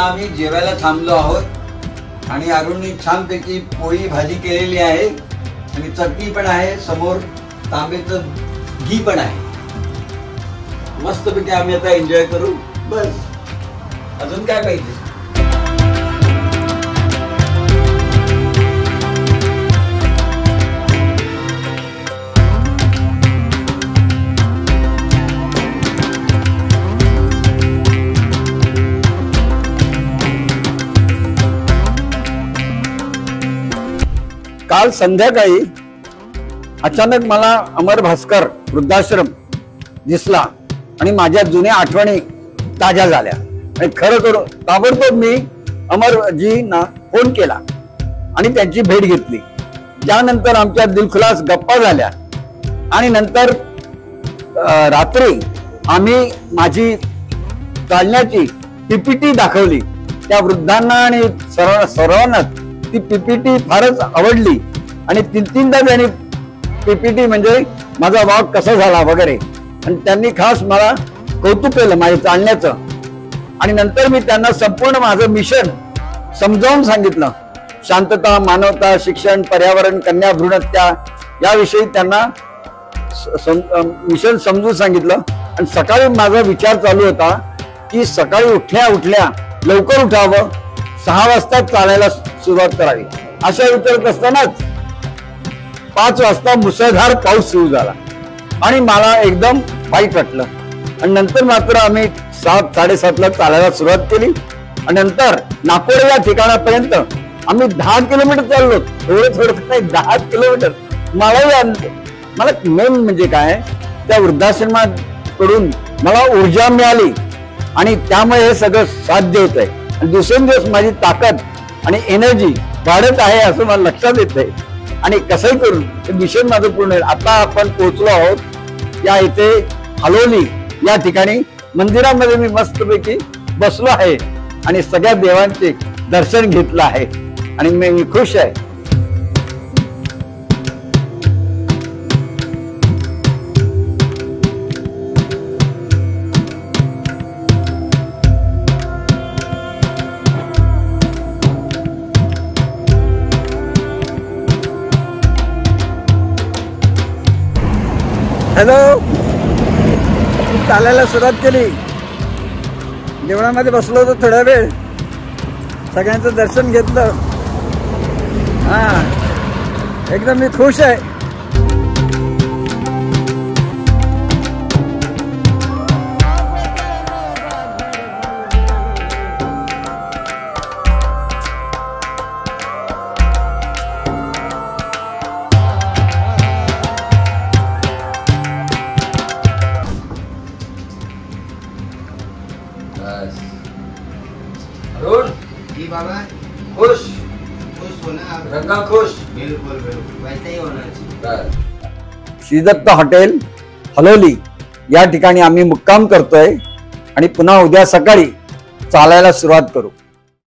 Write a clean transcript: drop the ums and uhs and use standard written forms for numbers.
आम्ही जेवायला थांबलो आहोत आणि अरुणनी छानपैकी पोळी भाजी केलेली आहे आणि चटणी पण आहे, समोर तांब्याचं घी पण आहे. मस्तपैकी आम्ही आता एन्जॉय करू. बस अजून काय पाहिजे. काल संध्याकाळी अचानक मला अमर भास्कर वृद्धाश्रम दिसला आणि माझ्या जुन्या आठवणी ताज्या झाल्या आणि खरं करून ताबडतोब मी अमरजींना फोन केला आणि त्यांची भेट घेतली. त्यानंतर आमच्या दिलखुलास गप्पा झाल्या आणि नंतर रात्री आम्ही माझी चालण्याची पीपीटी दाखवली. त्या वृद्धांना आणि सर्वांना ती पीपीटी फारच आवडली आणि तीनदा त्यांनी पीपीटी म्हणजे माझा वॉक कसा झाला वगैरे आणि त्यांनी खास मला कौतुक केलं माझ्या चालण्याचं. आणि नंतर मी त्यांना संपूर्ण माझं मिशन समजावून सांगितलं. शांतता, मानवता, शिक्षण, पर्यावरण, कन्या भ्रूण हत्या याविषयी त्यांना मिशन समजून सांगितलं. आणि सकाळी माझा विचार चालू होता की सकाळी उठल्या लवकर उठावं, 6 वाजता चालायला सुरुवात करावी. अशा विचारत असतानाच 5 वाजता मुसळधार पाऊस सुरू झाला आणि मला एकदम वाईट वाटलं. आणि नंतर मात्र आम्ही 7-7:30ला चालायला सुरुवात केली आणि नंतर नाकोडे या ठिकाणापर्यंत आम्ही 10 किलोमीटर चाललो. थोडं नाही, 10 किलोमीटर. मला मेन म्हणजे काय, त्या वृद्धाश्रमाकडून मला ऊर्जा मिळाली आणि त्यामुळे हे सगळं साध्य होत आहे. आणि दिवसेंदिवस माझी ताकद आणि एनर्जी वाढत आहे असं मला लक्षात येत आहे. आणि कसंही करून हे मिशन माझं पूर्ण होईल. आता आपण पोहोचलो आहोत या इथे हलोली या ठिकाणी मंदिरामध्ये मी मस्तपैकी बसलो आहे आणि सगळ्या देवांचे दर्शन घेतलं आहे आणि मी खुश आहे. हॅलो, चालायला सुरुवात केली. देवळामध्ये बसलो होतो थोडा वेळ, सगळ्यांचं दर्शन घेतलं. एकदम मी खुश आहे. जी बाबा, खुश होना, रंगा खुश. बिल्कुल वैसे ही होना चाहिए. श्रीदत्त हॉटेल हलोली या ठिकाणी आम्ही मुक्काम करतोय आणि पुन्हा उद्या सकाळी चालायला सुरुवात करू.